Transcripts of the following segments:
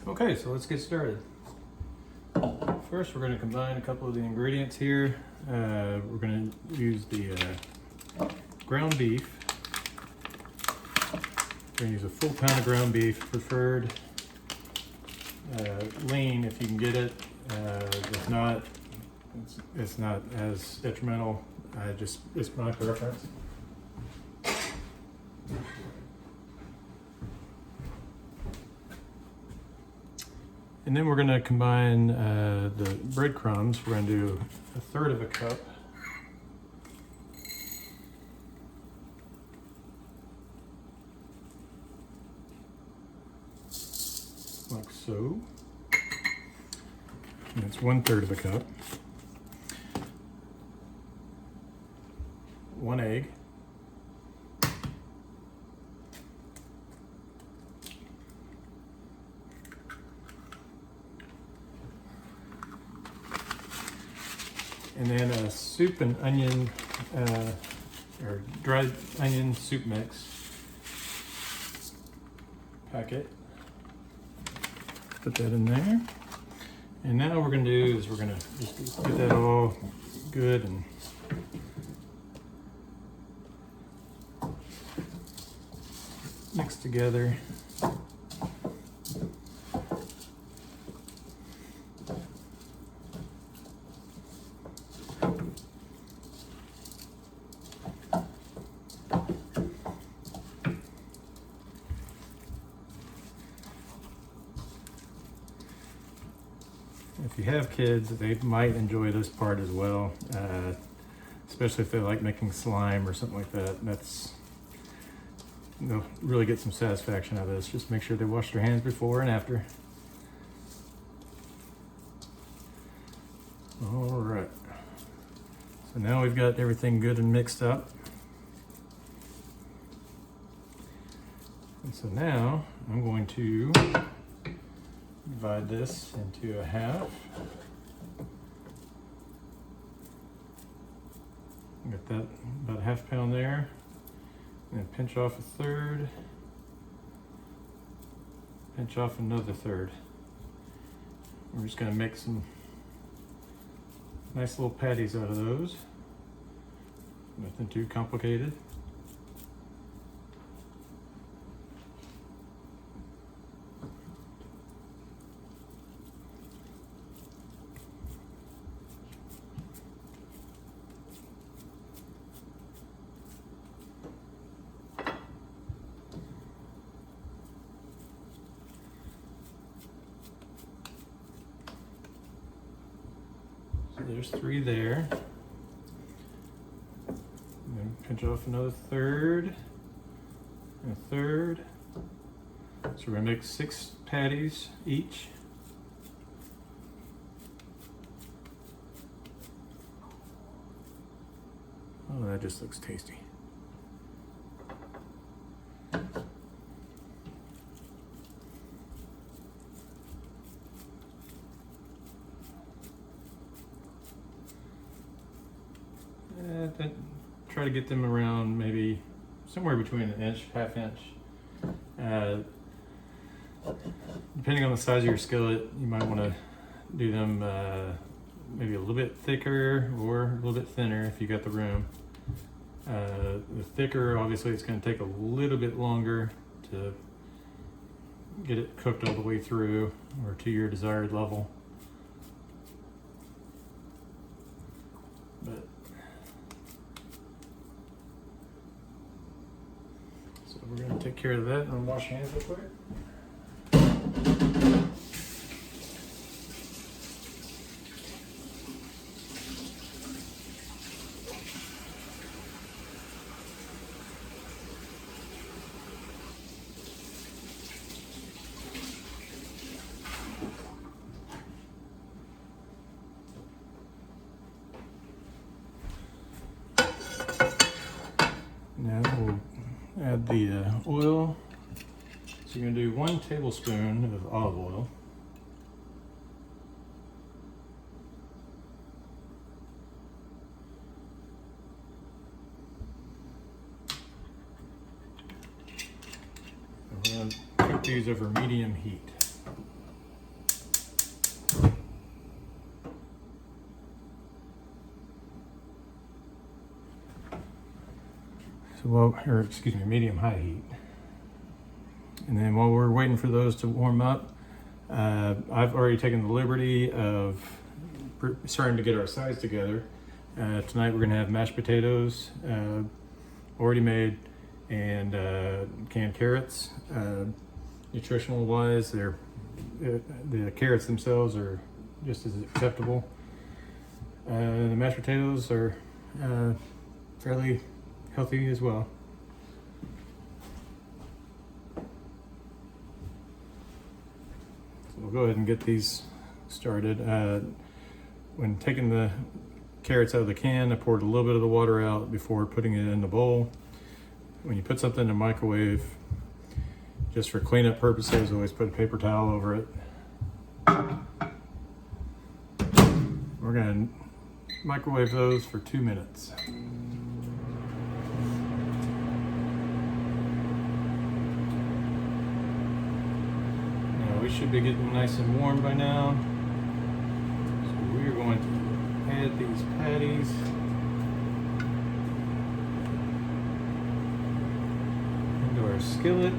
Okay, so let's get started. First, we're going to combine a couple of the ingredients here. We're going to use the ground beef. We're going to use a full pound of ground beef, preferred lean if you can get it. If not, it's not as detrimental. It's my preference. And then we're going to combine the breadcrumbs. We're going to do 1/3 of a cup. Like so. And it's 1/3 of a cup. 1 egg. And then a soup and onion, or dried onion soup mix packet. Put that in there. And now what we're going to do is we're going to just get that all good and mixed together. If you have kids, they might enjoy this part as well, especially if they like making slime or something like that. They'll really get some satisfaction out of this. Just make sure they wash their hands before and after. All right. So now we've got everything good and mixed up. And so now I'm going to divide this into a half. Got that about 1/2 pound there. And then pinch off 1/3. Pinch off another 1/3. We're just going to make some nice little patties out of those. Nothing too complicated. So there's 3 there. And then pinch off another 1/3 and 1/3. So we're gonna make 6 patties each. Oh, that just looks tasty. Try to get them around maybe somewhere between 1 inch, 1/2 inch. Depending on the size of your skillet, you might want to do them maybe a little bit thicker or a little bit thinner if you got the room. The thicker, obviously, it's going to take a little bit longer to get it cooked all the way through or to your desired level. But so we're going to take care of that and wash hands real quick. Now we'll add the oil. So you're going to do 1 tablespoon of olive oil. And we're going to cook these over medium heat. or excuse me, medium-high heat. And then while we're waiting for those to warm up, I've already taken the liberty of starting to get our sides together. Tonight we're gonna have mashed potatoes, already made, and canned carrots. Nutritional wise, the carrots themselves are just as acceptable. The mashed potatoes are fairly healthy as well. So we'll go ahead and get these started. When taking the carrots out of the can, I poured a little bit of the water out before putting it in the bowl. When you put something in the microwave, just for cleanup purposes, always put a paper towel over it. We're gonna microwave those for 2 minutes. Now we should be getting nice and warm by now. So we are going to add these patties. Into our skillet.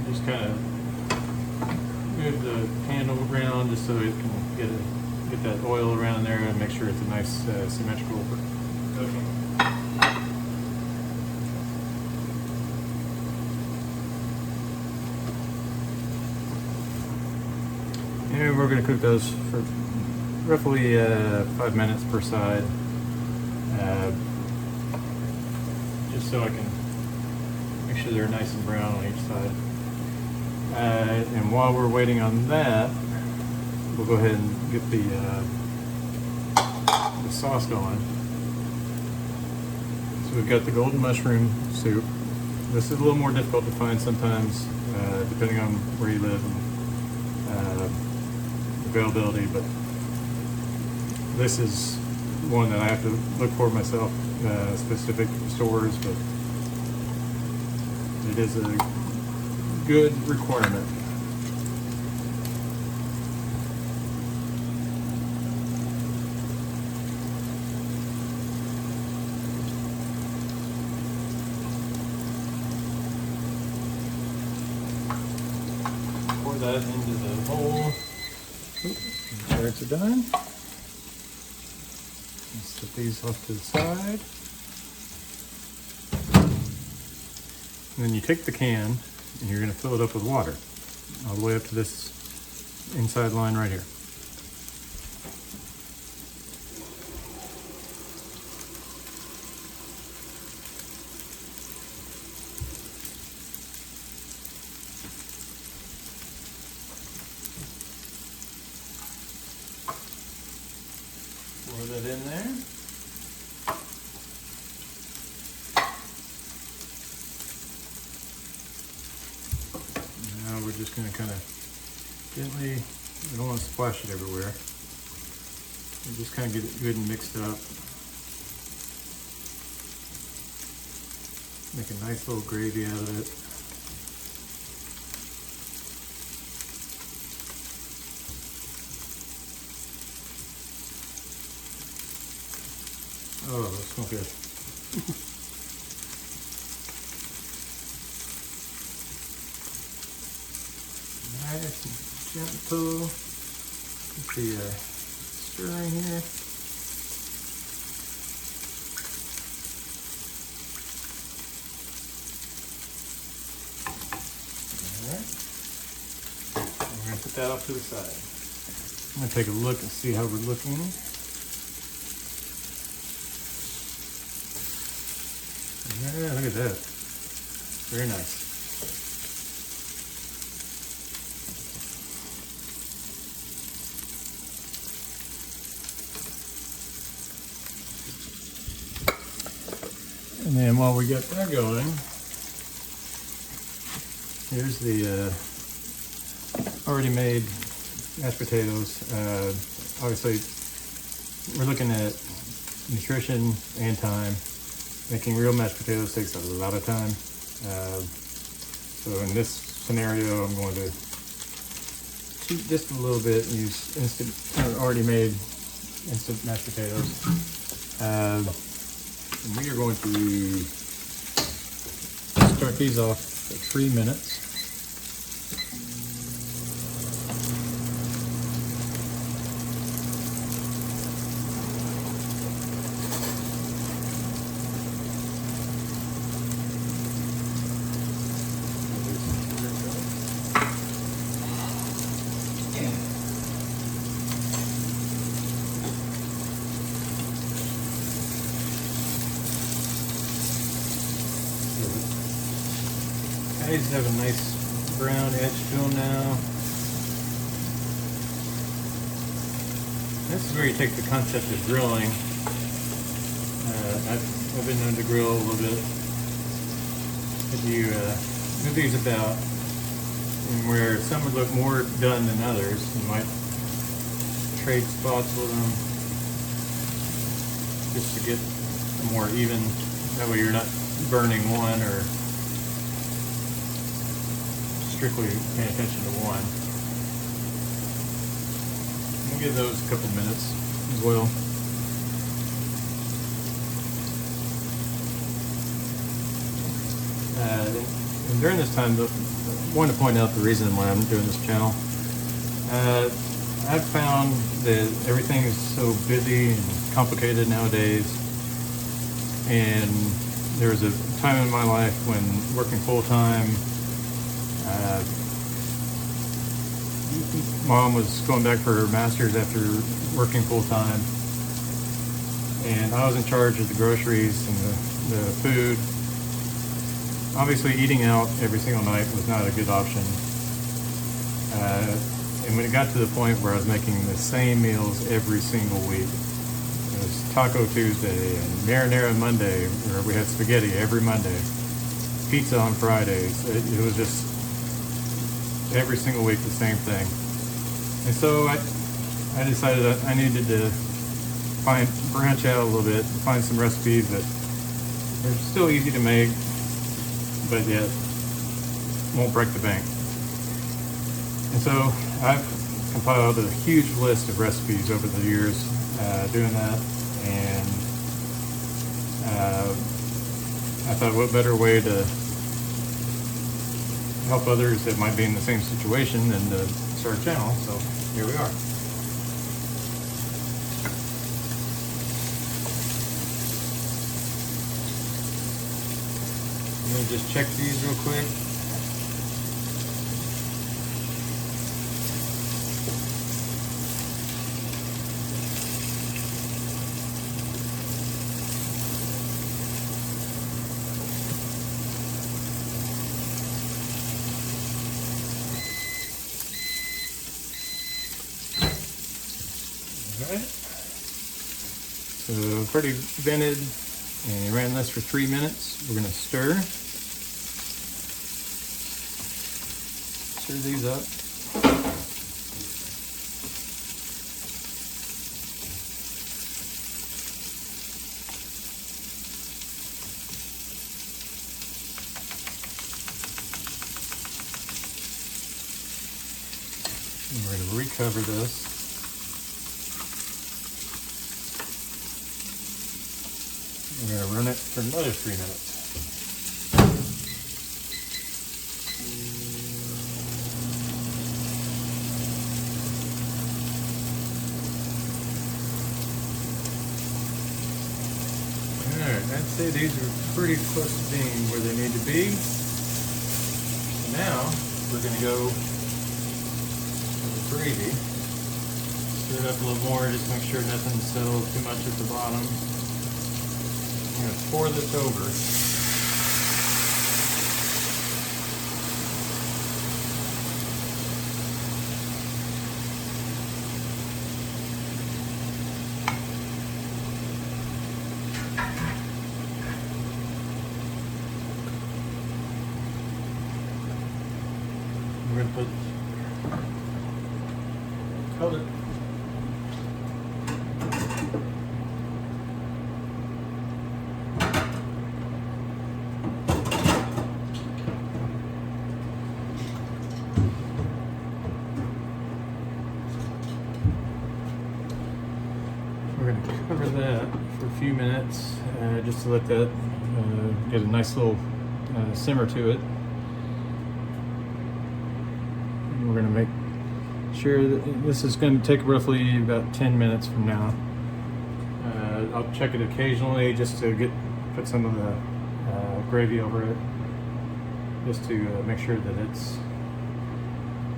Just kind of move the handle around just so it can get that oil around there and make sure it's a nice symmetrical cooking. And we're going to cook those for roughly 5 minutes per side, just so I can make sure they're nice and brown on each side. And while we're waiting on that, we'll go ahead and get the sauce going. So we've got the golden mushroom soup. This is a little more difficult to find sometimes, depending on where you live and availability, but this is one that I have to look for myself, specific stores, but it is a good requirement. Pour that into the bowl. Carrots are done. Let's set these off to the side. And then you take the can and you're going to fill it up with water all the way up to this inside line right here. Pour that in there. Now we're just going to kind of gently, we don't want to splash it everywhere. We just kind of get it good and mixed up. Make a nice little gravy out of it. Oh, that smells good. Nice and gentle. Get the stirring here. Alright. We're going to put that off to the side. I'm going to take a look and see how we're looking. Yeah, look at that. Very nice. And then while we get that going, here's the already made mashed potatoes. obviously we're looking at nutrition and time. Making real mashed potatoes takes a lot of time. So in this scenario, I'm going to cheat just a little bit and use already made instant mashed potatoes. And we are going to start these off at 3 minutes. These have a nice brown edge to them now. This is where you take the concept of grilling. I've been known to grill a little bit. If you move these about, and where some would look more done than others, you might trade spots with them just to get more even. That way you're not burning one or strictly paying attention to one. We'll give those a couple minutes as well. And during this time, I want to point out the reason why I'm doing this channel. I've found that everything is so busy and complicated nowadays, and there was a time in my life when working full-time, Mom was going back for her master's after working full-time, and I was in charge of the groceries and the food. Obviously, eating out every single night was not a good option. And when it got to the point where I was making the same meals every single week, it was Taco Tuesday and Marinara Monday, where we had spaghetti every Monday, pizza on Fridays. It was just every single week the same thing. And so I decided that I needed to branch out a little bit, find some recipes that are still easy to make, but yet won't break the bank. And so I've compiled a huge list of recipes over the years doing that, and I thought, what better way to help others that might be in the same situation than to start a channel. So here we are. I'm going to just check these real quick. Alright, so pretty vented, and you ran this for 3 minutes. We're going to stir these up. And we're going to recover this. We're going to run it for another 3 minutes. Alright, I'd say these are pretty close to being where they need to be. Now, we're going to go with the gravy. Stir it up a little more, just make sure nothing settles too much at the bottom. I'm going to pour this over. We're going to put color few minutes just to let that get a nice little simmer to it. And we're going to make sure that this is going to take roughly about 10 minutes from now. I'll check it occasionally just to put some of the gravy over it, just to make sure that it's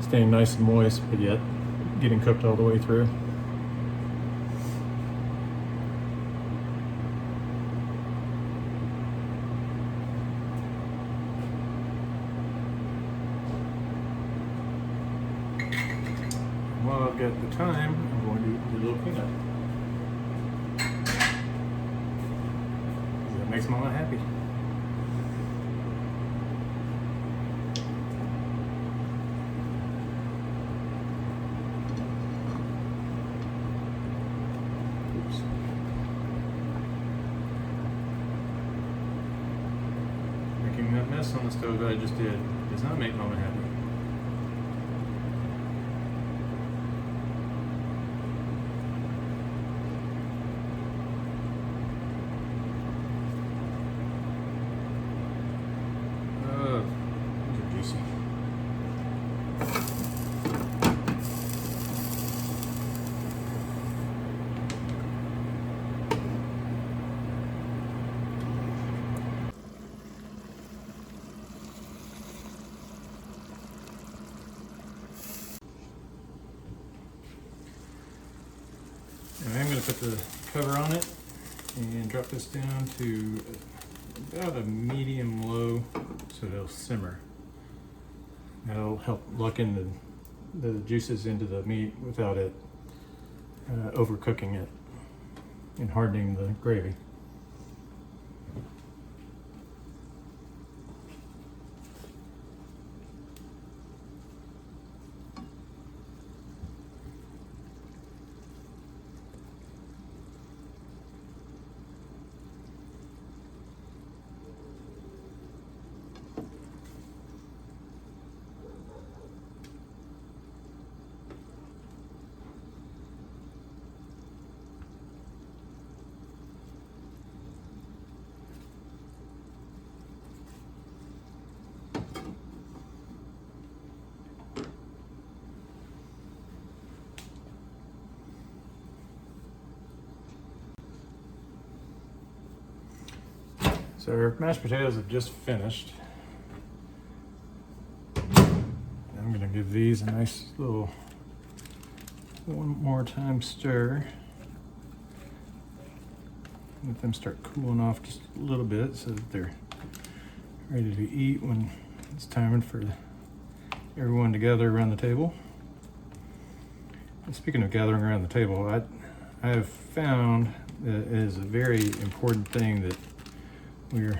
staying nice and moist, but yet getting cooked all the way through. While I've got the time, I'm going to do a little cleanup. That makes Mama happy. Oops. Making that mess on the stove that I just did does not make Mama happy. And I'm going to put the cover on it and drop this down to about a medium low so it'll simmer. That'll help lock in the juices into the meat without it overcooking it and hardening the gravy. So our mashed potatoes have just finished. I'm going to give these a nice little one more time stir. Let them start cooling off just a little bit so that they're ready to eat when it's time for everyone to gather around the table. And speaking of gathering around the table, I have found that it is a very important thing that we're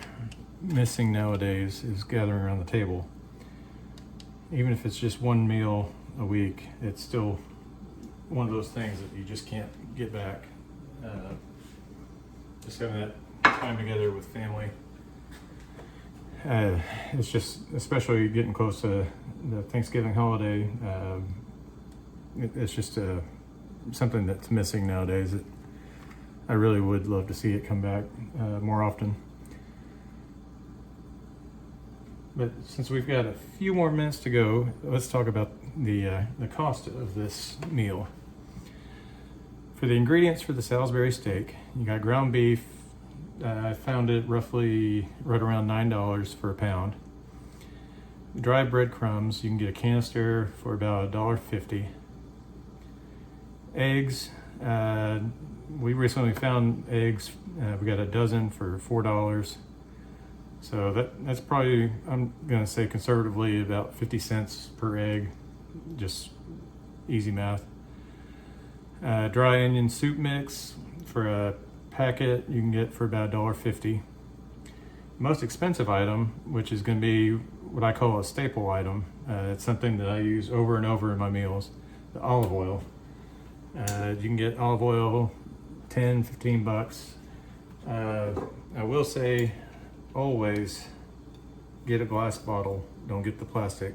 missing nowadays is gathering around the table. Even if it's just one meal a week, it's still one of those things that you just can't get back. Just having that time together with family. It's just, especially getting close to the Thanksgiving holiday, it's just something that's missing nowadays. I really would love to see it come back more often. But since we've got a few more minutes to go, let's talk about the cost of this meal. For the ingredients for the Salisbury steak, you got ground beef. I found it roughly right around $9 for a pound. Dry breadcrumbs, you can get a canister for about $1.50. Eggs, we recently found eggs. We got a dozen for $4. So that's probably, I'm gonna say conservatively, about 50 cents per egg, just easy math. Dry onion soup mix for a packet you can get for about $1.50. Most expensive item, which is gonna be what I call a staple item, it's something that I use over and over in my meals, the olive oil. You can get olive oil 10, 15 bucks. I will say, always get a glass bottle. Don't get the plastic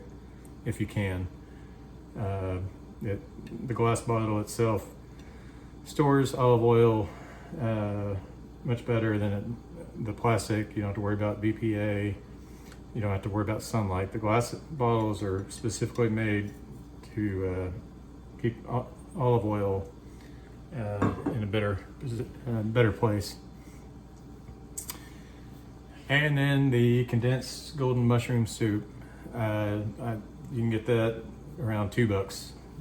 if you can. The glass bottle itself stores olive oil much better than the plastic. You don't have to worry about BPA. You don't have to worry about sunlight. The glass bottles are specifically made to keep olive oil in a better place. And then the condensed golden mushroom soup. You can get that around $2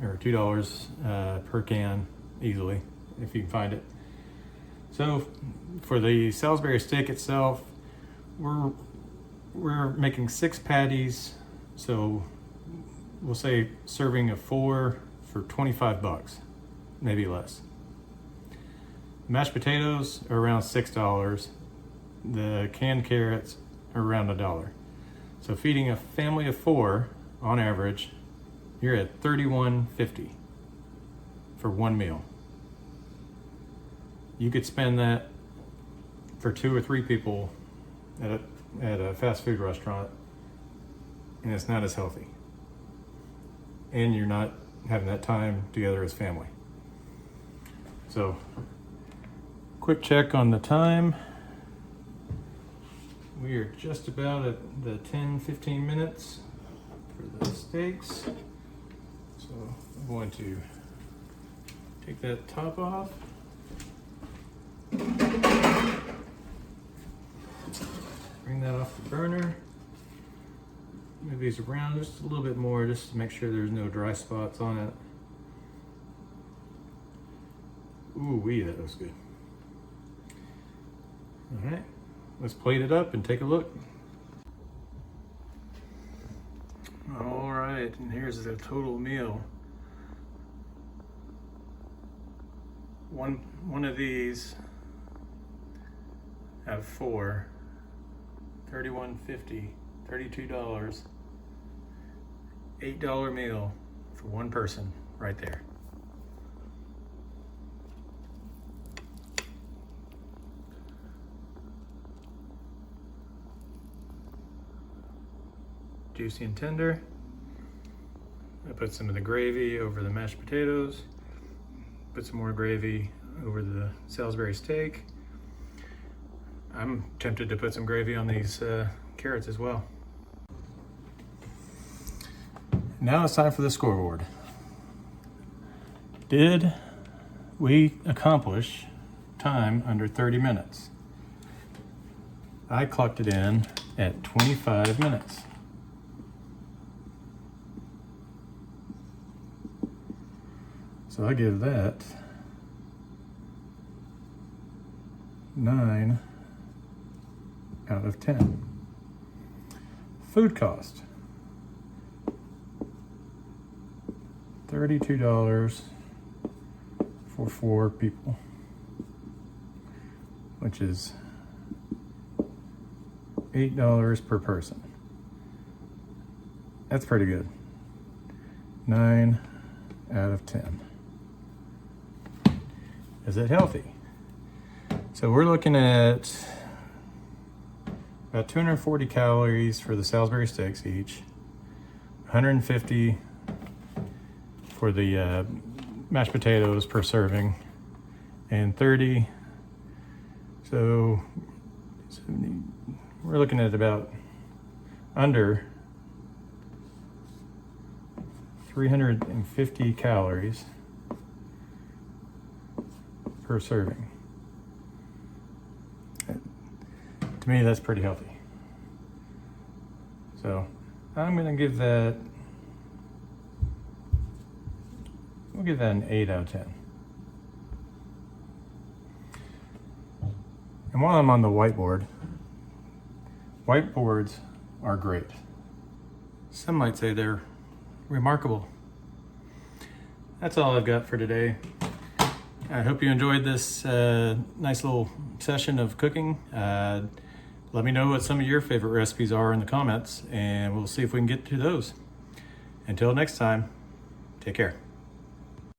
or $2 per can easily if you can find it. So for the Salisbury steak itself, we're making 6 patties. So we'll say serving of 4 for $25, maybe less. Mashed potatoes are around $6. The canned carrots are around $1. So feeding a family of 4 on average, you're at $31.50 for one meal. You could spend that for 2 or 3 people at a fast food restaurant, and it's not as healthy. And you're not having that time together as family. So, quick check on the time. We are just about at the 10-15 minutes for the steaks. So I'm going to take that top off. Bring that off the burner. Move these around just a little bit more just to make sure there's no dry spots on it. Ooh wee, that looks good. All right. Let's plate it up and take a look. All right, and here's the total meal. One of these out of 4, $31.50, $32, $8 meal for one person right there. Juicy and tender. I put some of the gravy over the mashed potatoes. Put some more gravy over the Salisbury steak. I'm tempted to put some gravy on these carrots as well. Now it's time for the scoreboard. Did we accomplish time under 30 minutes? I clocked it in at 25 minutes. So I give that 9 out of 10. Food cost, $32 for 4 people, which is $8 per person. That's pretty good. 9 out of 10. Is it healthy? So we're looking at about 240 calories for the Salisbury steaks each, 150 for the mashed potatoes per serving, and 30. So we're looking at about under 350 calories per serving. To me, that's pretty healthy. So I'm gonna give that, we'll give that an 8 out of 10. And while I'm on the whiteboard, whiteboards are great. Some might say they're remarkable. That's all I've got for today. I hope you enjoyed this nice little session of cooking. Let me know what some of your favorite recipes are in the comments, and we'll see if we can get to those. Until next time, take care.